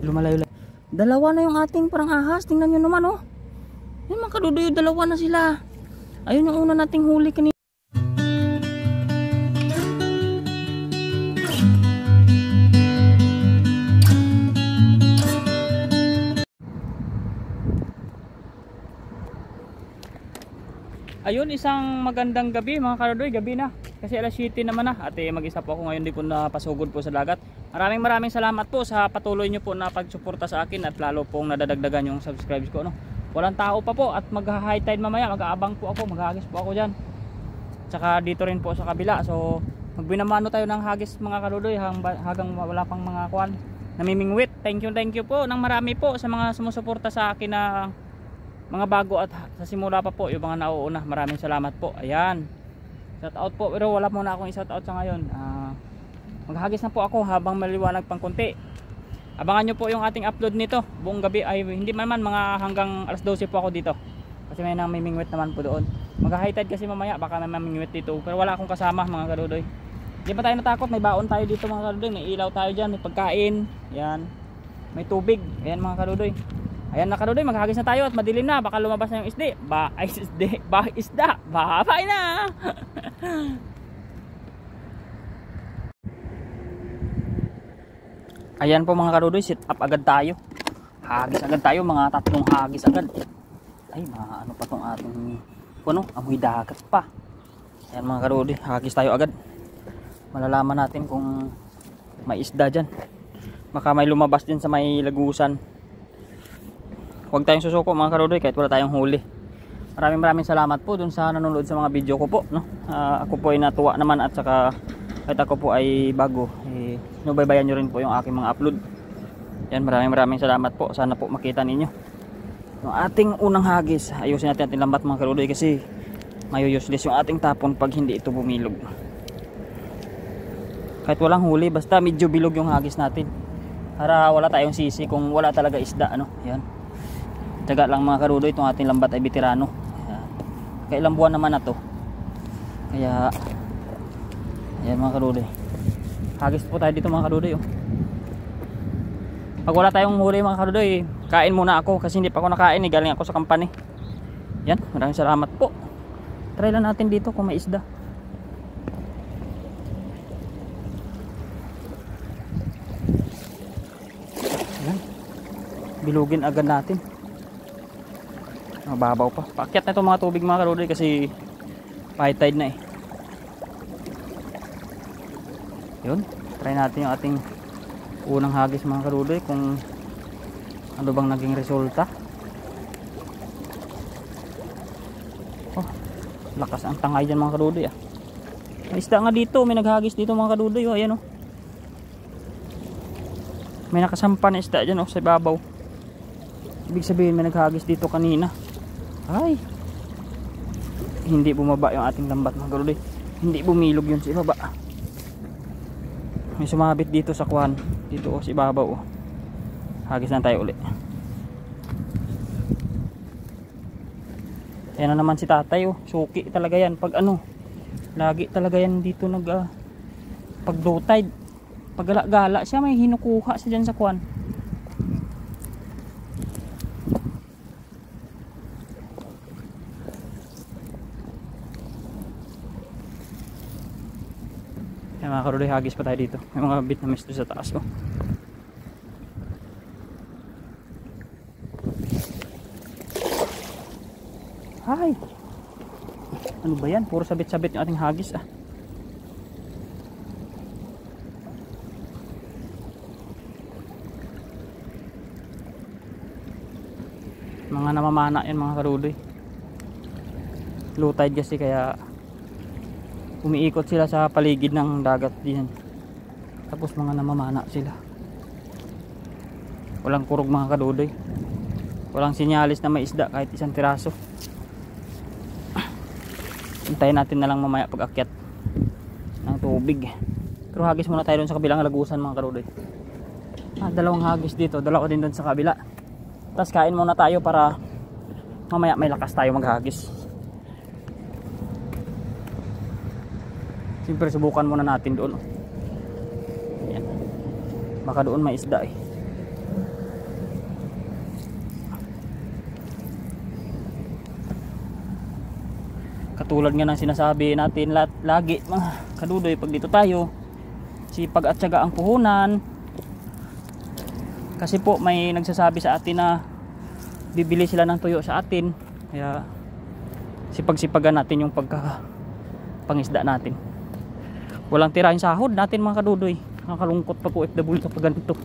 Lumalayo. Dalawa na yung ating parang ahas. Tingnan nyo naman oh. Yan mga kadudoy, dalawa na sila. Ayun yung una nating huli kanina. Ayun, isang magandang gabi mga kadudoy, gabi na. Kasi alas 7 naman na. At mag-isa po ako ngayon, di po napasugod po sa dagat. Maraming salamat po sa patuloy nyo po na pagsuporta sa akin. At lalo pong nadadagdagan yung subscribes ko, no? Walang tao pa po at mag-high tide mamaya. Mag-aabang po ako, mag-hagis po ako dyan. Tsaka dito rin po sa kabila. So magbinamano tayo ng hagis mga kadudoy hanggang wala pang mga kuwan namimingwit. Thank you po ng marami po sa mga sumusuporta sa akin na mga bago at sa simula pa po yung mga nauuna. Maraming salamat po. Ayan, shout out po, pero wala muna akong i-shout out sa ngayon. Maghagis na po ako habang maliwanag pang konti. Abangan nyo po yung ating upload nito buong gabi. Ay hindi man mga hanggang alas 12 po ako dito kasi may namimingwit naman po doon. Mag-high tide kasi mamaya, baka may mamingwit dito, pero wala akong kasama mga kadudoy. Hindi pa tayo natakot, may baon tayo dito mga kadudoy. May ilaw tayo dyan, may pagkain. Ayan, may tubig. Ayan mga kadudoy. Ayan na kadudoy, maghagis na tayo at madilim na, baka lumabas na yung isda. Isda. Bye na. Ayan po mga kadudoy, sit up agad tayo. Hagis agad tayo, mga 3 hagis agad. Ay, mga ano pa tong ating amoy dagat pa. Ayan mga kadudoy, hagis tayo agad. Malalaman natin kung may isda dyan. Baka may lumabas din sa may lagusan. Huwag tayong susuko mga kadudoy kahit wala tayong huli. Maraming salamat po dun sa nanonood sa mga video ko po, no? Ako po ay natuwa naman at saka kahit ako po ay bago, nubaybayan nyo rin po yung aking mga upload. Yan, maraming salamat po. Sana po makita ninyo yung ating unang hagis. Ayusin natin ating lambat mga kadudoy kasi mayo-useless yung ating tapon pag hindi ito bumilog. Kahit walang huli, basta medyo bilog yung hagis natin para wala tayong sisi kung wala talaga isda, ano. Yan, tiyaga lang mga kadudoy. Itong ating lambat ay veterano. Kailang buwan naman na to, kaya ayan mga kadudoy, hagis po tayo dito mga kadudoy oh. Pag wala tayong huli mga kadudoy, kain muna ako kasi hindi pa ako nakain, galing ako sa company. Yan, maraming salamat po. Try lang natin dito kung may isda. Ayan, bilugin agad natin. Mababaw pa. Paakyat na itong mga tubig mga kadudoy kasi high tide na eh. Yun, try natin yung ating unang hagis mga kadudoy kung ano bang naging resulta. Oh, lakas ang tangay dyan mga kadudoy ah. May isda nga dito, may naghagis dito mga kadudoy oh. Ayan oh, may nakasampa na isda dyan oh sa ibabaw. Ibig sabihin may naghagis dito kanina. Ay, hindi bumaba yung ating lambat mga kadudoy. Hindi bumilog yun sa ibaba. May sumabit dito sa kuwan, dito oh, sa ibabaw oh. Hagis na tayo ulit. Ayan na naman si tatay oh. Suki talaga yan pag ano, lagi talaga yan dito nag pag low tide, pag gala siya may hinukuha siya dyan sa kuwan. Mga kadudoy, hagis pa tayo dito. May mga Vietnamese doon sa taas oh. Hay, ano ba yan? Puro sabit-sabit yung ating hagis ah. Mga namamana yan mga kadudoy. Low tide kasi kaya umiikot sila sa paligid ng dagat diyan. Tapos mga namamana sila. Walang kurog mga kadudoy. Walang sinyalis na may isda kahit isang tiraso. Hintayin natin na lang mamaya pag akyat ng tubig. Pero hagis muna tayo dun sa kabilang lagusan mga kadudoy. Dalawang hagis dito, dalawa din dun sa kabila. Tapos kain muna tayo para mamaya may lakas tayo maghagis. Siyempre subukan muna natin doon. Ayan. Baka doon may isda eh. Katulad nga ng sinasabi natin lagi mga kadudoy, pag dito tayo, sipag at tiyaga ang puhunan. Kasi po may nagsasabi sa atin na bibili sila ng tuyo sa atin, kaya sipag-sipagan natin yung pangisda natin. Walang tirahin sahod natin mga kadudoy. Nakakalungkot pag OFW kapag ganito.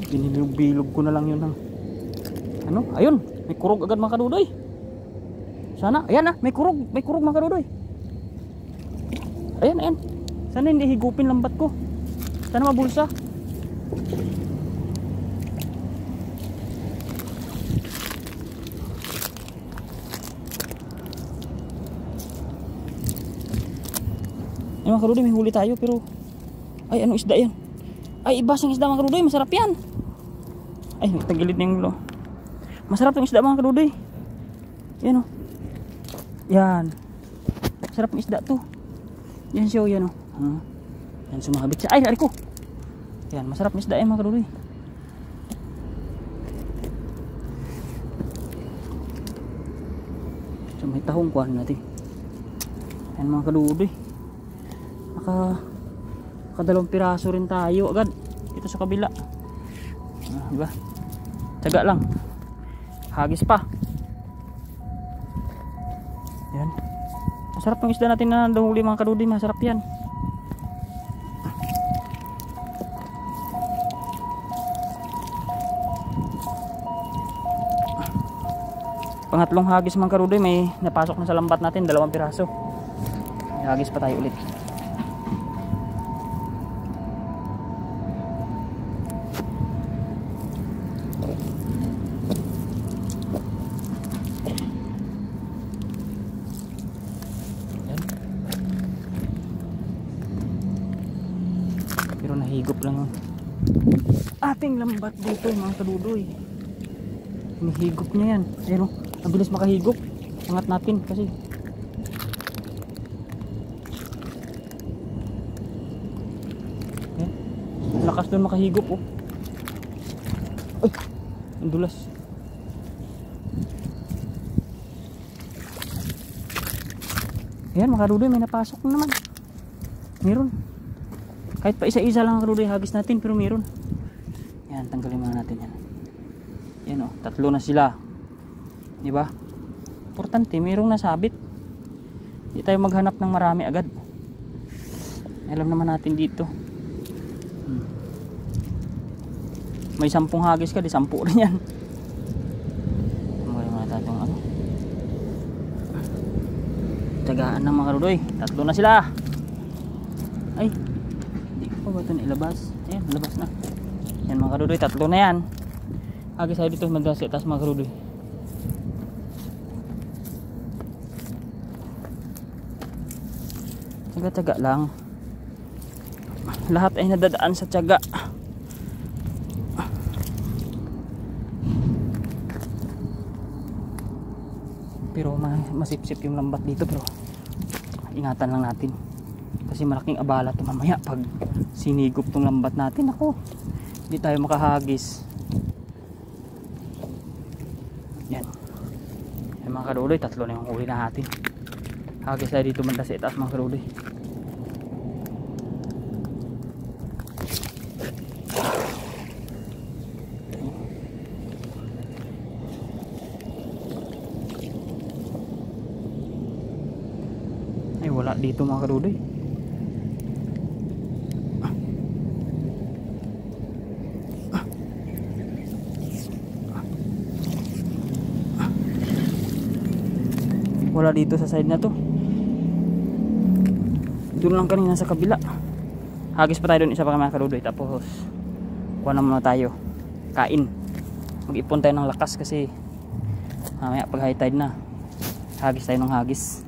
Binilog-bilog ko na lang yun ng ano, ayun, may kurog agad mga kadudoy. Sana, ayan na, may kurog mga kadudoy. Ayan. Sana hindi higupin lambat ko. Sana mabulsa. Ay mga kadudoy, may huli tayo pero ay anong isda yan? Ay ibasang isda mga kadudoy, masarap yan. Ay tagilid na yung ulo. Masarap yung isda mga kadudoy. Yan o. Yan. Masarap yung isda to. Yan siya o, yan o. Yan sumabit siya. Ay ari ko. Yan masarap yung isda yan mga kadudoy. So may tahong kuhan natin. Yan mga kadudoy. Nakadalawang piraso rin tayo agad dito sa kabila. Diba? Tiyaga lang. Hagis pa. Yan. Masarap yung isda natin na nahuli mga kadudoy. Masarap yan. Pangatlong hagis mga kadudoy, may napasok na sa lambat natin, 2 piraso. Hagis pa tayo ulit. Pero nahigop lang yung ating lambat dito mga kadudoy. Nahigop niya yan. Pero ang bilis makahigop. Angat natin kasi yan. Lakas doon makahigop oh. Ay, ang dulas. Yan mga kadudoy, may napasok na naman. Meron. Kahit pa isa-isa lang ang kadudoy hagis natin, pero meron. Yan, tanggalin muna natin yan. Yan o, 3 na sila. Diba? Importante, merong nasabit. Hindi tayo maghanap ng marami agad. Alam naman natin dito. May 10 hagis ka, di 10 rin yan. Tanggalin muna natin itong ano. Tagaan ng mga kadudoy. 3 na sila. Ay, ba ito ilabas? Ayan, labas na. Yan mga kadudoy, 3 na yan. Hagis tayo dito madalas sa taas mga kadudoy. Tiyaga-tiyaga lang. Lahat ay nadadaan sa tiyaga. Pero masipsip yung lambat dito, pero ingatan lang natin. Kasi malaking abala ito mamaya pag sinigop tong lambat natin. Ako, hindi tayo makahagis. Yan. Yan mga kadudoy, 3 na yung huli natin. Hagis tayo dito banda sa itaas mga kadudoy. Ay wala dito mga kadudoy. Wala dito sa side na to. Doon lang kanina sa kabila. Hagis pa tayo doon isa pa mga kadudoy. Tapos kuha na muna tayo. Kain. Mag-ipon tayo ng lakas kasi mamaya pag high tide na, hagis tayo ng hagis.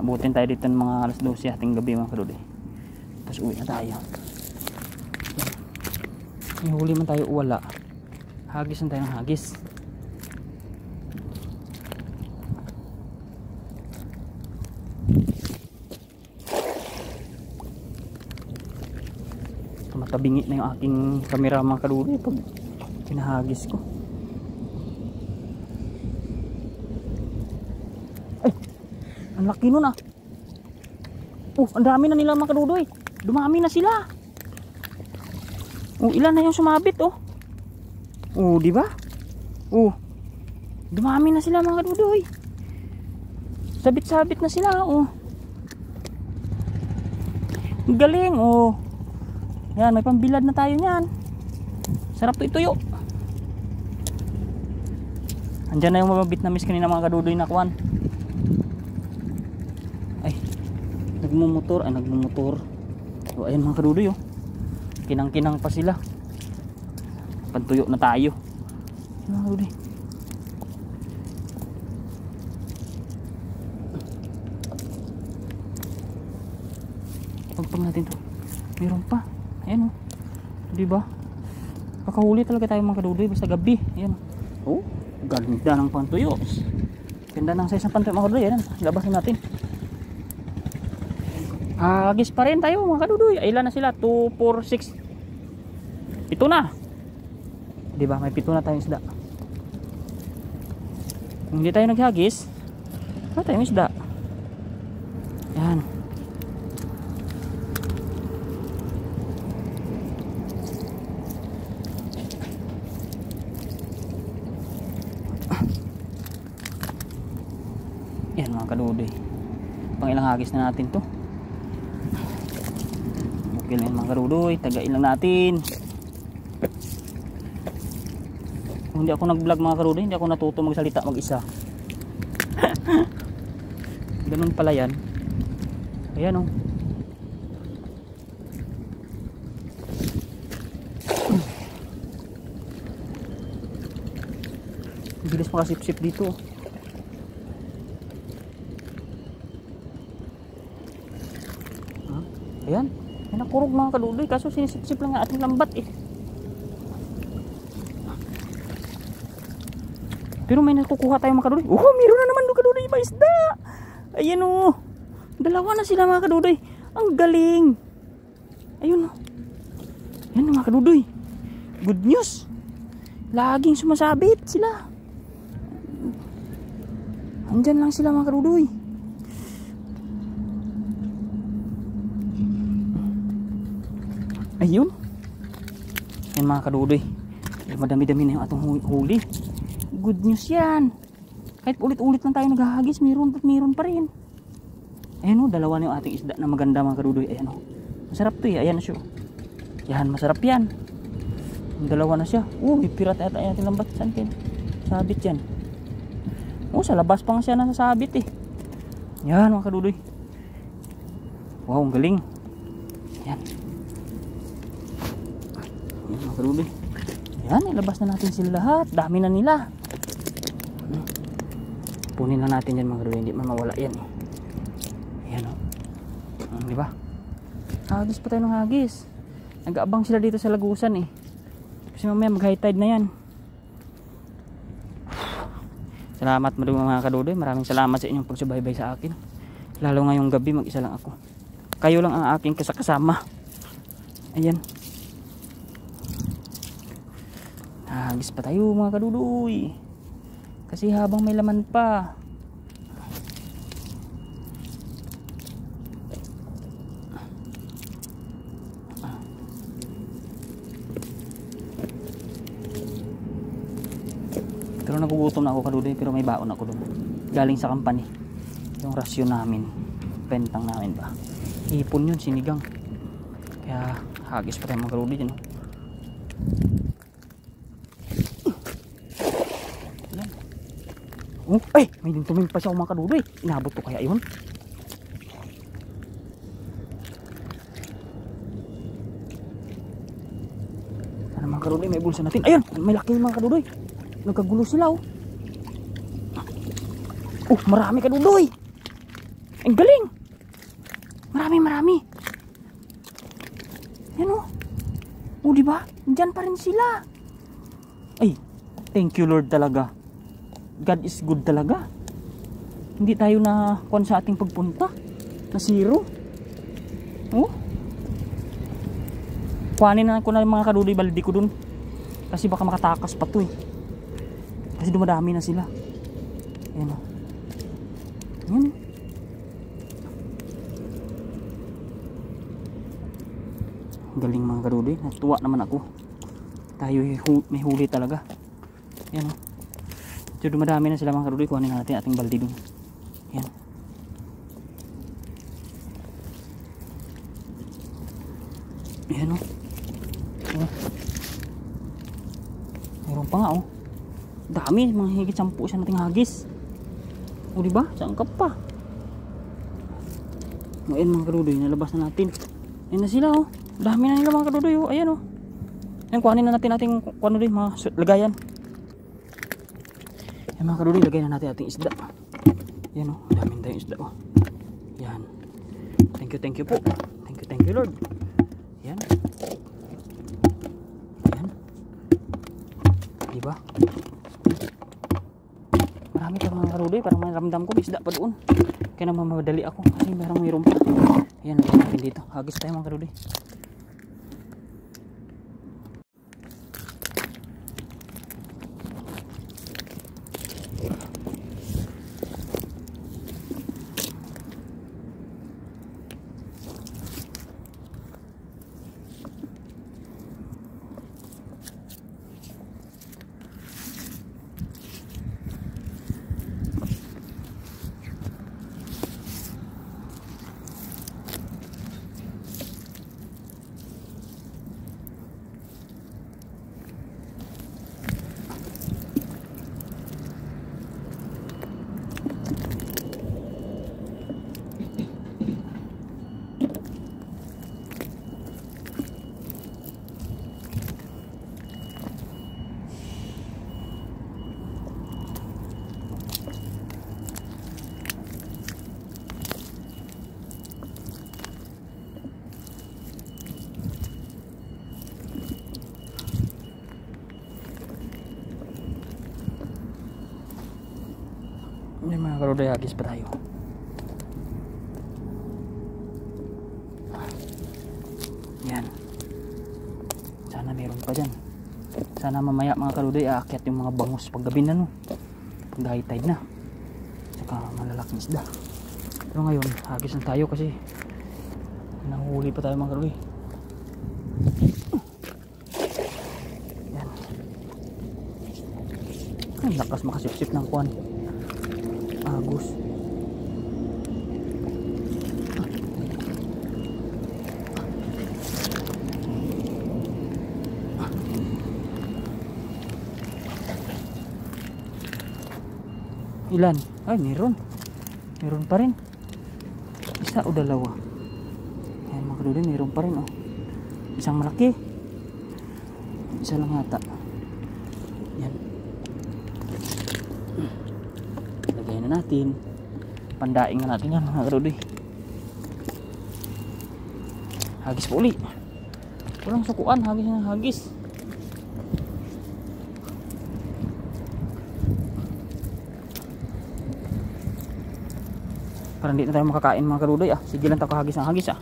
Abutin tayo dito ng mga alas 12 ating gabi mga kadudoy. Tapos uwi na tayo. May huli man tayo wala. Hagis na tayo ng hagis. tabingi na yung aking camera mga kadudoy pag kinahagis ko. Ay, ang laki nun ah. Ang dami na nila mga kadudoy. Dumami na sila. Ilan na yung sumabit oh. Di ba? Dumami na sila mga kadudoy. Sabit-sabit na sila galing Yan, may pambilad na tayo niyan. Sarap to ituyo. Andiyan na yung mababit na miss kanina mga kadudoy na kuwan. Ay, nagmumotor. Ayan mga kadudoy kinang-kinang pa sila. Pantuyo na tayo mga kadudoy. Pagpag natin to, meron pa. Ayan diba? Kakahuli talaga tayo mga kadudoy basta gabi. Ayan ganda ng pantuyo. Ganda ng size ng pantuyo mga kadudoy. Ayan, labasin natin. Hagis pa rin tayo mga kadudoy. Ilan na sila? 2, 4, 6. 7 na. Diba? May 7 na tayong isda. Kung hindi tayo naghagis, wala tayong isda. Yan. Yan mga kadudoy. Pang ilang hagis na natin to. Okay na yan mga kadudoy. Tagain lang natin. Kung hindi ako nag vlog mga kadudoy, hindi ako natuto magsalita mag isa. Ganun pala yan. Ayan bilis makasip-sip dito. Ayan, nakurog mga kadudoy. Kaso sinisip-sip lang ang ating lambat Pero may nakukuha tayo mga kadudoy. Meron na naman kadudoy ba isda. Ayan dalawa na sila mga kadudoy. Ang galing. Ayun Ayan mga kadudoy. Good news. Laging sumasabit sila. Andyan lang sila mga kadudoy. Ayun. Ayan mga kadudoy. Madami-dami na yung atong huli. Good news yan. Kahit ulit-ulit lang tayo naghahagis, meron pa rin. Ayan dalawa na yung ating isda na maganda mga kadudoy. Ayan masarap to ayan na siya. Yan, masarap yan. Dalawa na siya. May pirat ata yung ating lambat. Saan kayo? Sabit yan. Sa labas pa nga siya nasasabit Yan mga kadudoy. Wow, ang galing. Yan. Yan mga kadudoy. Yan, ilabas na natin sila lahat. Dami na nila. Punin na natin yan mga kadudoy. Hindi man mawala yan Yan diba? Hagis pa tayo ng hagis. Nag-aabang sila dito sa lagusan kasi mamaya mag high tide na yan. Salamat mga kadudoy. Maraming salamat sa inyong pagsubaybay sa akin. Lalo ngayong gabi mag-isa lang ako. Kayo lang ang aking kasama. Ayan. Hagis pa tayo mga kadudoy. Kasi habang may laman pa. Pero nagugutom na ako kadudoy. Pero may baon ako doon. Galing sa company. Yung rasyon namin. Bentang namin ba. Ipon yun, sinigang. Kaya hagis pa tayo mga kadudoy dyan Ay! May dintumin pa siya mga kadudoy. Inabot ko kaya yun? Sana mga kadudoy, may bulsa natin. Ayun! May laki mga kadudoy. Nagkagulo sila marami kadudoy. Ang galing! Marami. Yan diba? Diyan pa rin sila. Ay, thank you Lord talaga. God is good talaga. Hindi tayo na kuwan sa ating pagpunta. Na zero. Kuhanin na ko na yung mga kadudoy baldi ko dun. Kasi baka makatakas pa to eh. Kasi dumadami na sila. Ayan o. Ayan. Galing mga kadudoy. Natuwa naman ako. Tayo may huli talaga. Ayan o. So dumadami na sila mga kadudoy. Kuhanin natin ating baldi dun. Ayan. Ayan o. Meron pa nga oh. Dami, mga higit 10 siya nating hagis. O diba? Sangkap pa. O ayan mga kadudoy, nalabas na natin. Ayan na sila oh. Dami na nila mga kadudoy oh. Ayan oh. Ayan, kuhanin na natin ating kadudoy, mga lagayan. Ayan mga kadudoy, lagay na natin ating isda. Ayan oh, dami na tayong isda oh. Ayan. Thank you po. Thank you Lord. Ayan. Ayan. Diba? Marami pa mga karudoy. Parang maramdam ko may isda pa doon. Kaya naman mamadali ako. Kasi mayroon pa. Ayan, lagyan natin dito. Hagis tayo mga karudoy. May mga karudoy, hagis pa tayo. Yan. Sana meron pa dyan. Sana mamaya mga karudoy aakyat yung mga bangus pag gabi na no. Pag high tide na. Saka malalaking isda. Pero ngayon hagis na tayo kasi nahuli pa tayo mga karudoy. Yan. Ay, lakas makasipsip ng kuwan. Agos. Ilan? Ay, meron pa rin. Isa o dalawa. Ayan mga kadudoy, meron pa rin oh. Isang malaki. Isa lang yata. Yan. Lagay na natin. Pandaing na natin yan mga kadudoy. Hagis pa uli. Walang sukuan, hagis na hagis. Parang hindi na tayo makakain mga karudoy ah. Sige lang tayo hagis ng hagis ah.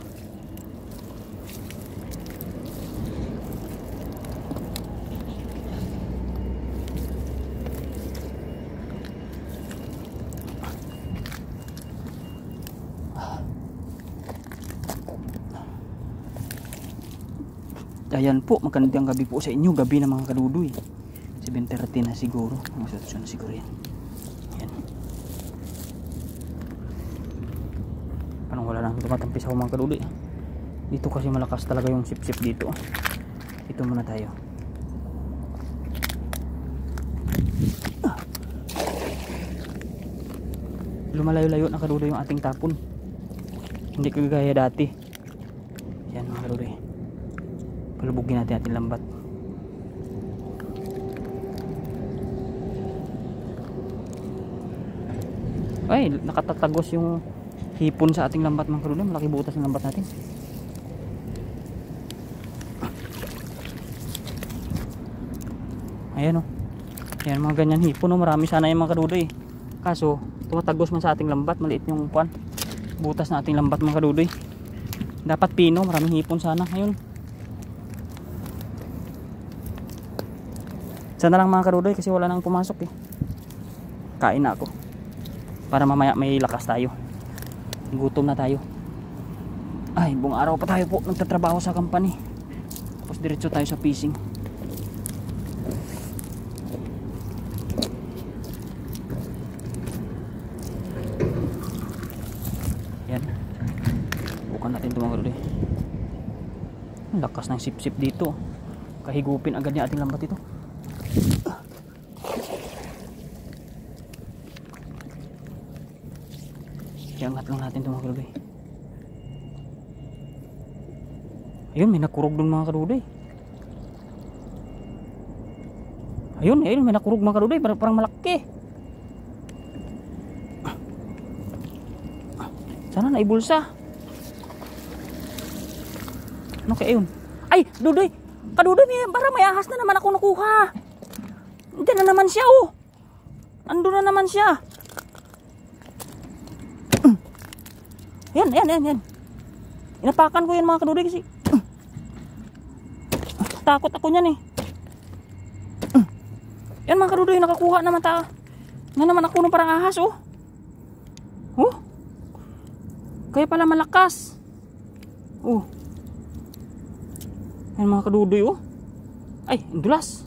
Ayan po, magandang gabi po sa inyo. Gabi na mga karudoy. 7:30 na siguro. Mga sitwasyon na siguro yan. Ayan. Parang wala nang tumatampis ako mga kadudoy. Dito kasi malakas talaga yung sip-sip dito. Dito muna tayo. Lumalayo-layo na kadudoy yung ating tapon. Hindi kagaya dati. Yan mga kadudoy. Palubugin natin ating lambat. Ay, nakatatagos yung hipon sa ating lambat mga kadudoy. Malaki butas ng lambat natin. Ayan o. Ayan mga ganyan hipon o. Marami sana yung mga kadudoy. Kaso tumatagos man sa ating lambat. Maliit yung pan butas na ating lambat mga kadudoy. Dapat pino. Maraming hipon sana. Ayun. Sana lang mga karudoy kasi wala nang pumasok eh. Kain na ako. Para mamaya may lakas tayo. Gutom na tayo. Ay, buong araw pa tayo po nagtatrabaho sa company. Tapos diretso tayo sa fishing. Yan. Bukan natin ito mga karudoy. Ang lakas ng sip-sip dito. Kahigupin agad niya ating lambat ito. Iangat lang natin ito mga karudoy. Ayun, may nakurog dun mga karudoy. Ayun, may nakurog mga karudoy. Parang malaki. Sana naibulsa. Ano kaya yun? Ay, Dudoy! Kadudoy, parang may ahas na naman ako nakuha. Diyan na naman siya, oh. Ando na naman siya. Yan. Inapakan ko yan mga kadudoy kasi takot ako niyan eh. Yan mga kadudoy, nakakuha naman na naman ako ng parang ahas, oh. Oh. Kaya pala malakas. Oh. Yan mga kadudoy, oh. Ay, dulas.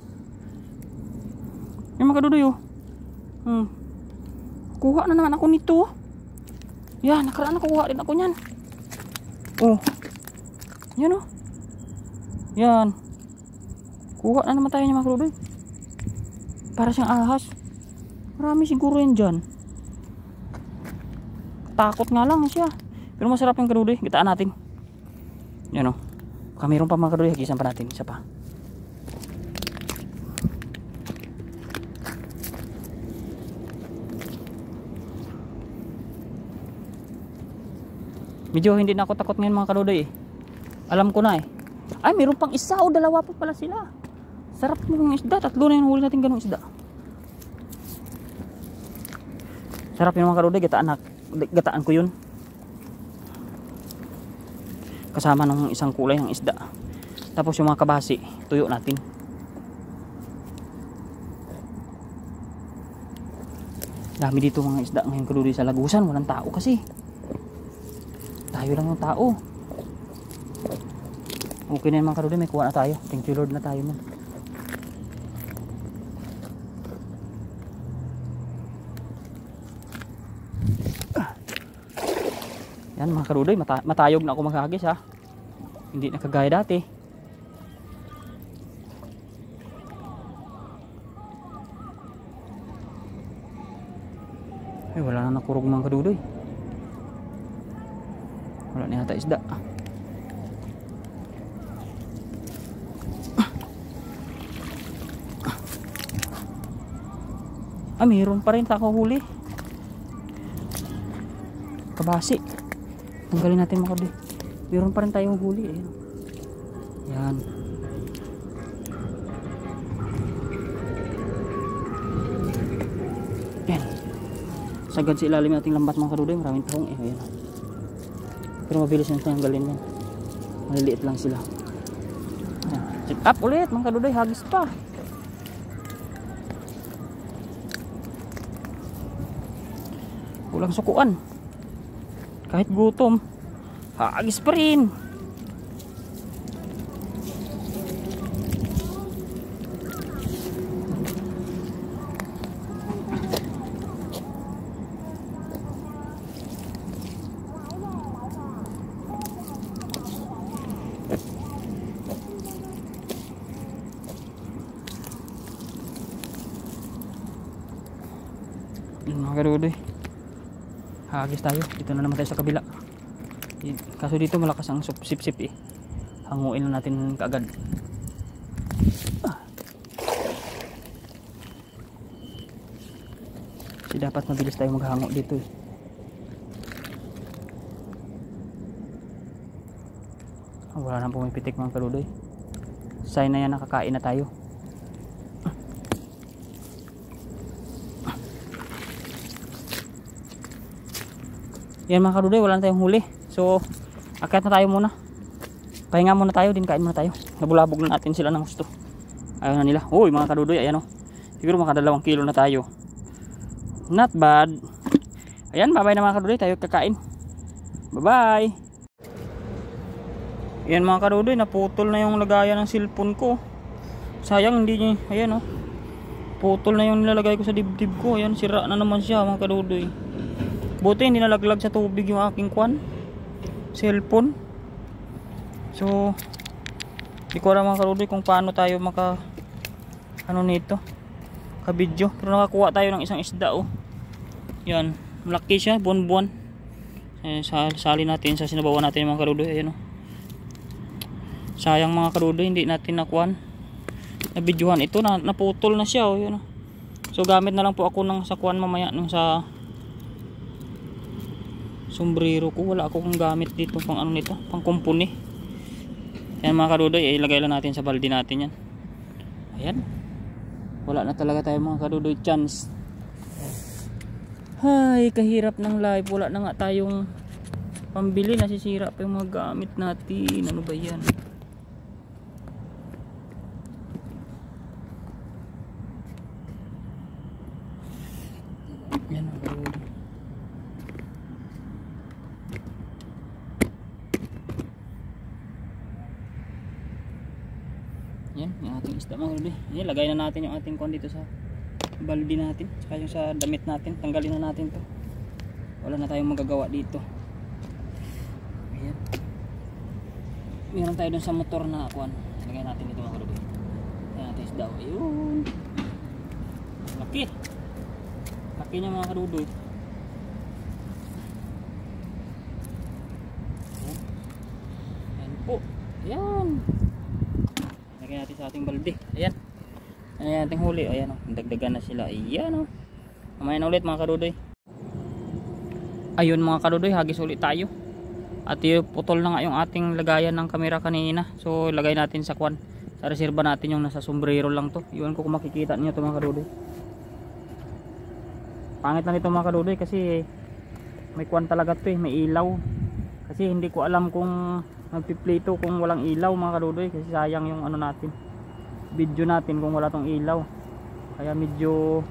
Yan mga kadudoy, oh. Kuha na naman ako nito, oh. Yan, nakaraan nakuha rin ako niyan. Oh. Yan, oh. Yan. Kuha na naman tayo niya mga kadudoy. Para siyang ahas. Marami siguro yan dyan. Takot nga lang siya. Pero masarap yung kadudoy. Gitaan natin. Yan, oh. Mayroon pa mga kadudoy. Hagisan pa natin. Isa pa. Medyo hindi na ako takot ngayon mga kadudoy eh. Alam ko na eh. Ay, mayroon pang isa o dalawa pa pala sila. Sarap ng isda. 3 na yung huli natin ganung isda. Sarap yung mga kadudoy. Gataan ko yun. Kasama ng isang kulay ng isda. Tapos yung mga kabasi, tuyo natin. Dami dito mga isda ngayon kadudoy sa lagusan. Walang tao kasi. Tayo lang yung tao. Okay na yung mga kadudoy, may kuha na tayo. Thank you Lord na tayo man. Yan mga kadudoy, matayog na ako maghagis ha. Hindi na kagaya dati. Ay, wala na nakurog mga kadudoy. Wala na yata isda. Ah, mayroon pa rin tako huli. Kabasi. Tanggalin natin mga kadudoy. Mayroon pa rin tayong huli. Ayan. Yan. Yan. Sagad sa ilalim nating lambat mga kadudoy. Maraming tahong eh. Ayan. Pero mabilis yung tanggalin yan. Maliliit lang sila. Ayan. Check up ulit mga kadudoy. Hagis pa. Walang sukuan. Kahit gutom, hagis pa rin. Mga kadudoy, hagis tayo. Dito na naman tayo sa kabila. Kaso dito malakas ang sip-sip eh. Hanguin na natin kaagad. Kasi dapat mabilis tayo maghango dito eh. Wala nang pumipitik mga kadudoy. Sign na yan, nakakain na tayo. Yan mga kadudoy, wala na tayong huli. So, akyat na tayo muna. Pahinga muna tayo, din kain muna tayo. Nabulabog na natin sila ng gusto. Ayaw na nila. Uy mga kadudoy, ayan o. Siguro mga 2 kilo na tayo. Not bad. Ayan, bye bye na mga kadudoy, tayo kakain. Bye bye. Ayan mga kadudoy, naputol na yung lagayan ng cellphone ko. Sayang hindi niya, ayan o. Putol na yung nilalagay ko sa dibdib ko. Ayan, sira na naman siya mga kadudoy. Buti hindi nalaglag sa tubig yung aking cellphone. So di ko alam mga kadudoy kung paano tayo nito kabidyo, pero nakakuha tayo ng isang isda oh. Yan, malaki siya, buwan-buwan. Sali natin sa sinabawan natin mga kadudoy. Ayan oh. Sayang mga kadudoy, hindi natin nakuhan na bidyuhan ito, naputol na siya oh. Yan oh. So gamit na lang po ako ng sakuan mamaya nung sa sombrero ko. Wala akong gamit dito pang ano nito, pang kumpuni. Yan mga kadudoy, ilagay lang natin sa balde natin yan. Ayan, wala na talaga tayo mga kadudoy chance. Ay, kahirap ng life. Wala na nga tayong pambili, nasisira pa yung mga gamit natin. Ano ba yan? Yan mga kadudoy. Yan, yung ating isda mga kadudoy. Yan, lagay na natin yung ating kon dito sa balde natin, saka yung sa damit natin. Tanggalin na natin to. Wala na tayong magagawa dito. Ayan. Meron tayo dun sa motor na kuan. Lagay natin dito mga kadudoy. Lagay natin isda. Ayun. Laki. Laki niya mga kadudoy. Ayan. Ayan po. Ayan. Lagay natin sa ating balde. Ayan. Ayan ating huli. Ayan o. Dagdagan na sila. Ayan o. Mamaya na ulit mga kadudoy. Ayun mga kadudoy. Hagis ulit tayo. At putol na nga yung ating lagayan ng kamera kanina. So lagay natin sa kwan. Sa reserva natin yung nasa sombrero lang to. Iwan ko kung makikita niyo to mga kadudoy. Pangit na nito mga kadudoy kasi may kwan talaga to eh. May ilaw. Kasi hindi ko alam kung magpi-play to kung walang ilaw mga kadudoy. Kasi sayang yung ano natin, video natin kung wala tong ilaw. Kaya medyo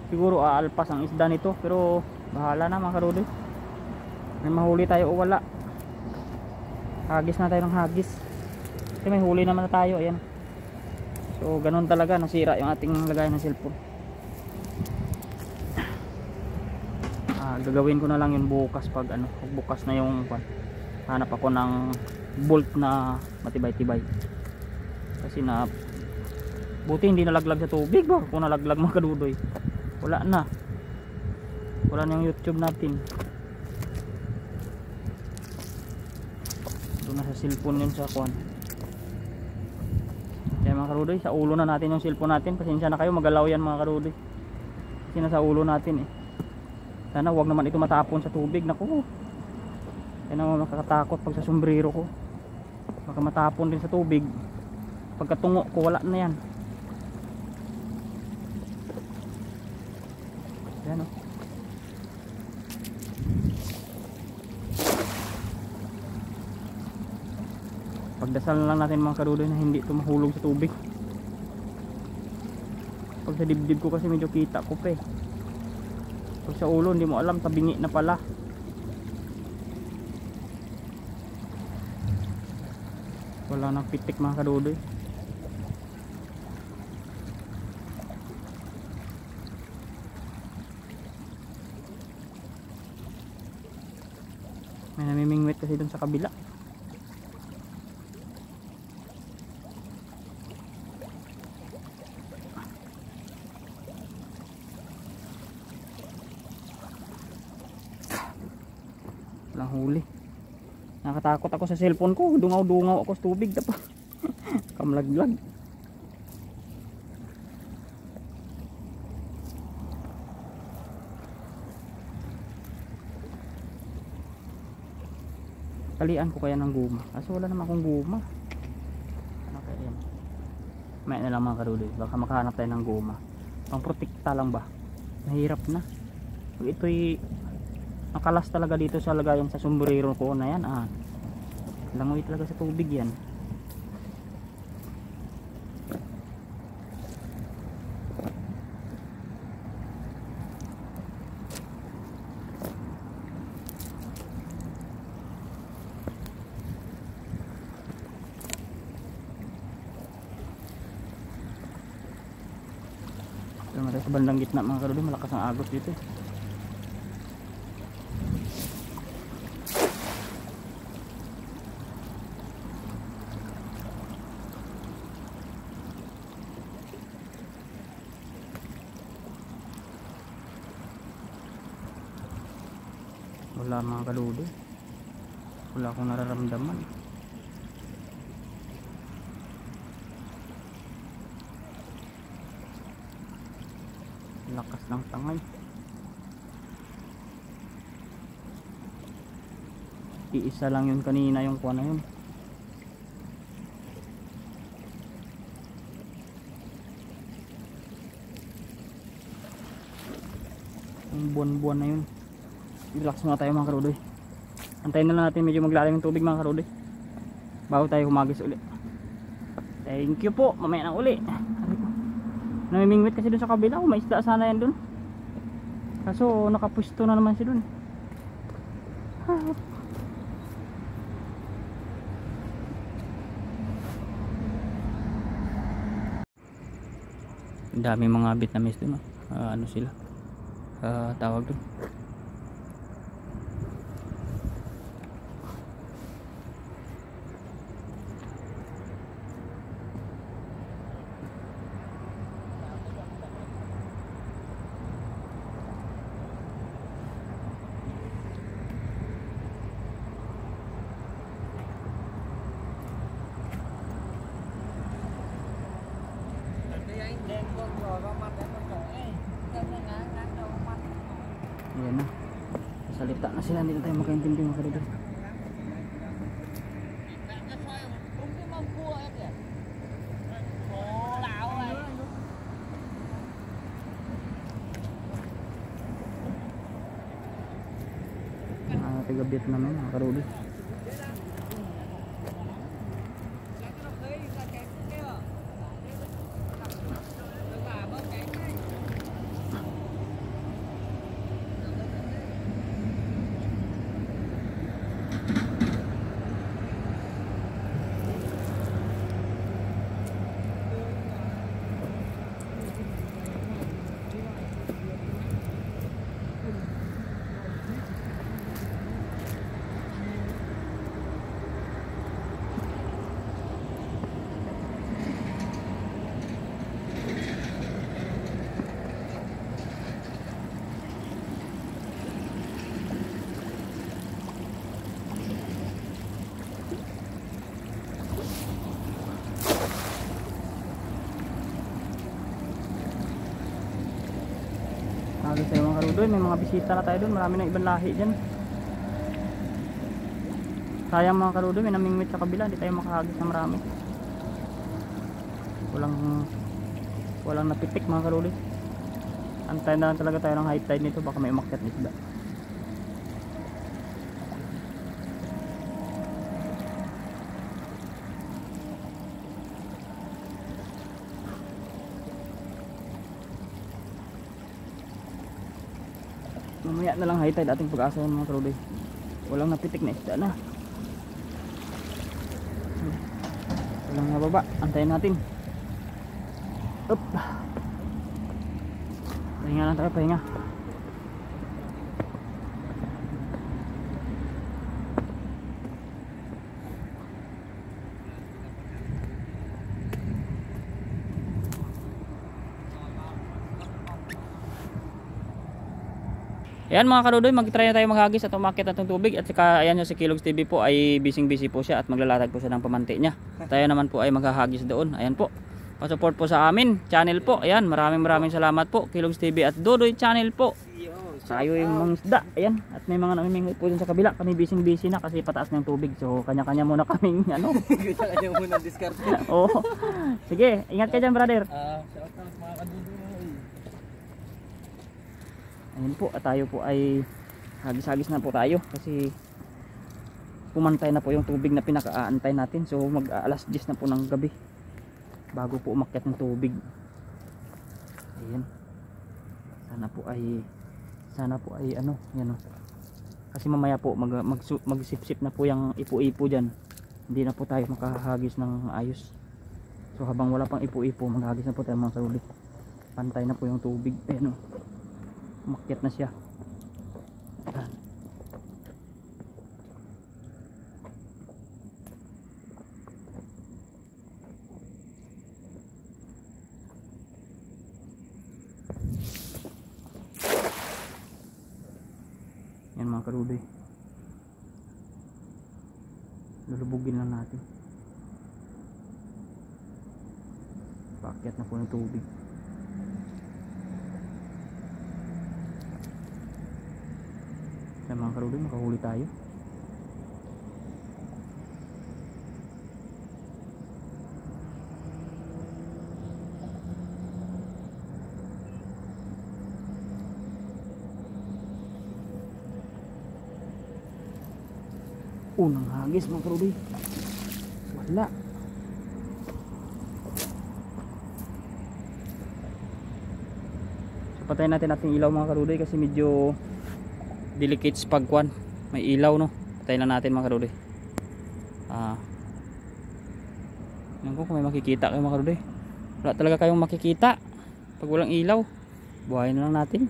siguro aalpas ang isda nito. Pero bahala na mga kadudoy. May mahuli tayo o wala. Hagis na tayo ng hagis. Kasi may huli naman na tayo. Ayan. So ganun talaga, nasira yung ating lagay ng cellphone. Gagawin ko na lang yung bukas pag ano, pag bukas na yung hanap ako ng bolt na matibay-tibay. Kasi na buti hindi nalaglag sa tubig ba? Kung nalaglag mga kadudoy, wala na yung YouTube natin. Doon na sa cellphone yun sa kwan. Kaya mga kadudoy, sa ulo na natin yung cellphone natin. Pasensya na kayo, magalaw yan mga kadudoy. Kasi nasa ulo natin eh. Sana wag naman ito matapon sa tubig. Naku, yan ang nakakatakot pag sa sombrero ko. Baka matapon din sa tubig. Pagkatungo ko, wala na yan. Yan o. Pagdasal lang natin mga kadudoy na hindi ito mahulog sa tubig. Pag sa dibdib ko kasi medyo kita ko pa eh. Pag sa ulo hindi mo alam, tabingi na pala. Wala nang pitik mga kadudoy. May namimingwit kasi dun sa kabila. Walang huli. Nakatakot ako sa cellphone ko. Dungaw-dungaw ako sa tubig. Kamlaglag. Kalian ko kaya ng guma. Kasi wala naman akong guma. Ano kaya yan? May na lang mga kadudoy. Baka makahanap tayo ng guma. Pang protekta lang ba? Mahirap na. Pag ito'y nakalas talaga dito sa lagayan sa sombrero ko na yan. Langoy talaga sa tubig yan. sa bandang gitna mga karudi, malakas ang agos dito. Wala mga kaludi, wala akong nararamdaman. Lakas ng tangay. Iisa lang yun kanina yung kuha na yun. Yung buwan-buwan na yun. Relax muna tayo mga karudoy. Antayin na lang natin medyo maglalim yung tubig mga karudoy bago tayo humagis uli. Thank you po. Mamaya na uli. Namimingwit kasi dun sa kabila. May isda sana yan dun. Kaso nakapwesto na naman siya dun. Ang dami mga Vietnamese dun. Ano sila? Tawag dun. Ayan na. Salita na sila, hindi na tayo makaintindi mga karudoy. Taga Vietnam yan mga karudoy. Sabi tayo mga karudoy, may mga bisita na tayo doon. Marami na ibang lahi dyan. Sayang mga karudoy, may namingwit sa kabila. Hindi tayo makahagis na marami. Walang napitik mga karudoy. Antayin na talaga tayo ng high tide nito. Baka may umakyat na isda. Mamaya na lang high tide ating pag-asa mga karudoy. Walang napitik na isda na. Walang nababa. Antayin natin. Up. Pahinga lang tayo, pahinga. Ayan mga karudoy, mag-try na tayo maghagis at umakit na itong tubig. At saka ayan yung si Kilogs TV po ay busy po siya at maglalatag po siya ng pamanti niya. Tayo naman po ay maghahagis doon. Ayan po, pa-support po sa amin channel po. Ayan, maraming salamat po Kilogs TV at Dodoy channel po. Tayo yung mga isda. Ayan, at may mga namimingwit po dun sa kabila. Kami busy na kasi pataas na yung tubig. So kanya-kanya muna kaming ano. Kanya muna discard. Oo. Sige, ingat ka dyan brother. Shout out mga kadudoy. Ayun po, at tayo po ay hagis-hagis na po tayo kasi pumantay na po yung tubig na pinakaantay natin. So mag-alas 10 na po ng gabi bago po umakyat ng tubig. Ayan. Sana po ay ano, yan o. Kasi mamaya po magsipsip na po yung ipo-ipo dyan. Hindi na po tayo makahagis ng ayos. So habang wala pang ipo-ipo, maghagis na po tayo mga karudoy. Pantay na po yung tubig. Ayan o. Umakyat na siya. Ayan. Yan mga karudoy. Lulubugin lang natin. Paakyat na po ng tubig. Yan mga karudoy, makahuli tayo. Unang hagis mga karudoy. Wala. So patayin natin ating ilaw mga karudoy kasi medyo delicate pagkuan. May ilaw no. Patayin lang natin mga karudoy. Yan ko kung may makikita kayo mga karudoy. Wala talaga kayong makikita pag walang ilaw. Buhayin na lang natin.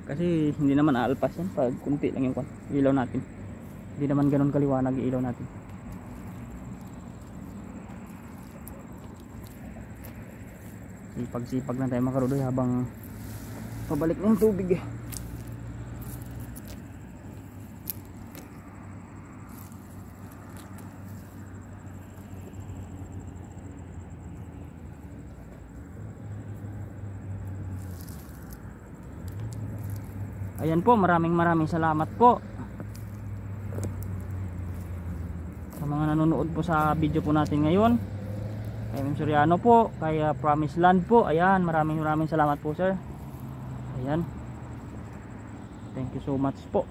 Kasi hindi naman aalpas yan pag kunti lang yung ilaw natin. Hindi naman ganun kaliwanag yung ilaw natin. Sipag-sipag lang tayo mga karudoy habang pabalik na yung tubig eh. Ayan po, maraming salamat po sa mga nanonood po sa video po natin ngayon. Kay Ma'am Soriano po, kay Promise Land po. Ayan, maraming salamat po sir. Ayan. Thank you so much po.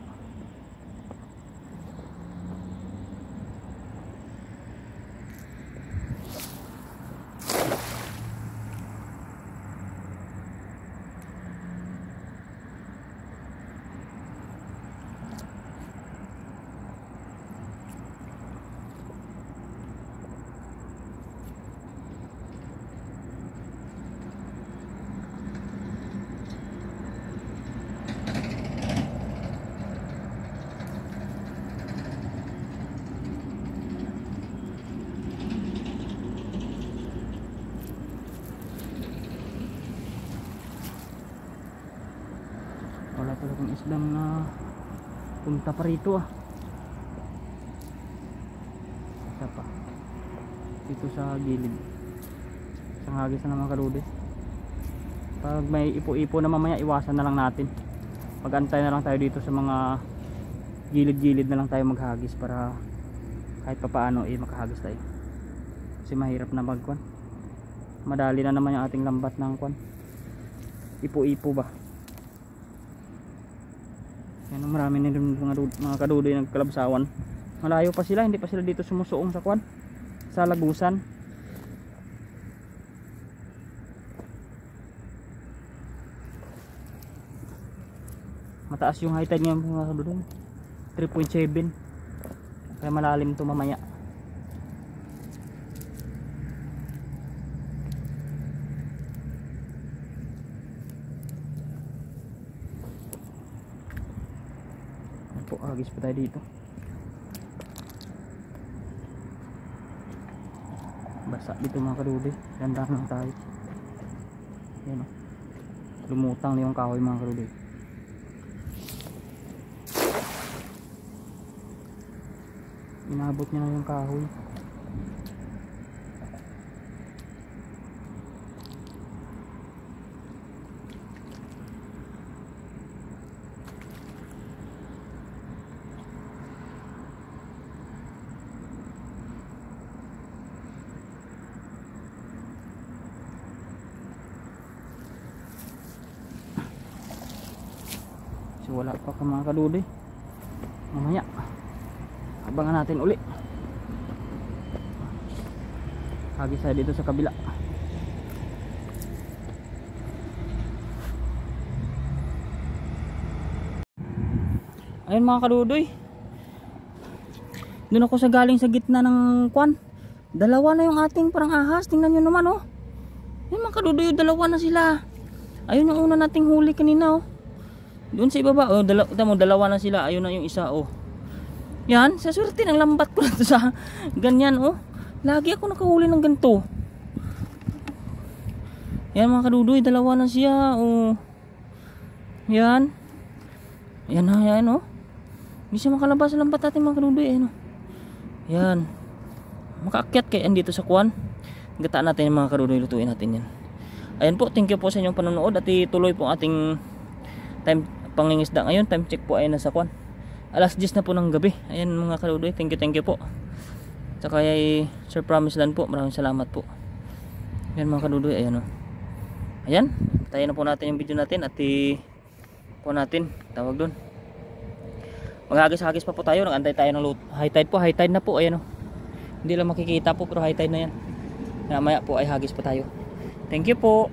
Wala talagang islang na punta pa rito ah. Isa pa dito sa gilid. Isang hagis na mga karudoy. Pag may ipo-ipo na mamaya, iwasan na lang natin. Pag-antay na lang tayo dito sa mga gilid-gilid na lang tayo maghagis para kahit papaano makahagis tayo. Kasi mahirap na magkuan. Madali na naman yung ating lambat ng kuan. Ipo-ipo ba? Yan, marami na rin mga kadudoy nagkalabsawan. Malayo pa sila, hindi pa sila dito sumusuong sa kwan, sa lagusan. Mataas yung high tide ngayon mga kadudoy, 3.7. Kaya malalim to mamaya. Agis pa tayo dito. Basa dito mga kadudoy. Dandahan lang tayo. Yan o. Lumutang na yung kahoy mga kadudoy. Inabot niya na yung kahoy. Wala pa ka mga kadudoy. Mamaya abangan natin uli. Hagis tayo dito sa kabila. Ayun mga kadudoy, doon ako sa galing sa gitna ng kwan. Dalawa na yung ating parang ahas. Tingnan nyo naman oh. Yan mga kadudoy, dalawa na sila. Ayun yung una nating huli kanina oh. Doon sa ibaba oh, dalawa na sila. Ayun na yung isa oh. Yan, sa swerte ng lambat ko na to sa ganyan oh. Lagi ako nakahuli ng ganito. Yan mga kadudoy, dalawa na siya oh. Yan. Yan na yan oh. Hindi siya makalabas sa lambat natin mga kadudoy. Ayan oh. Yan. Makaakyat kaya dito sa kuwan. Gataan natin yung mga kadudoy, lutuin natin yan. Ayan po, thank you po sa inyong panonood. At ituloy po ating time pangingisda ngayon. Time check po ay nasa kuwan. Alas 10 na po ng gabi. Ayan mga kadudoy, thank you po. Saka kay Sir Promise Land po, maraming salamat po. Ayan mga kadudoy, ayan o. Ayan, tayo na po natin yung video natin. At po natin, tawag doon, maghagis-hagis pa po tayo. Nag-antay tayo ng high tide po. High tide na po, ayan o. Hindi lang makikita po pero high tide na yan. Maya po ay hagis pa tayo. Thank you po.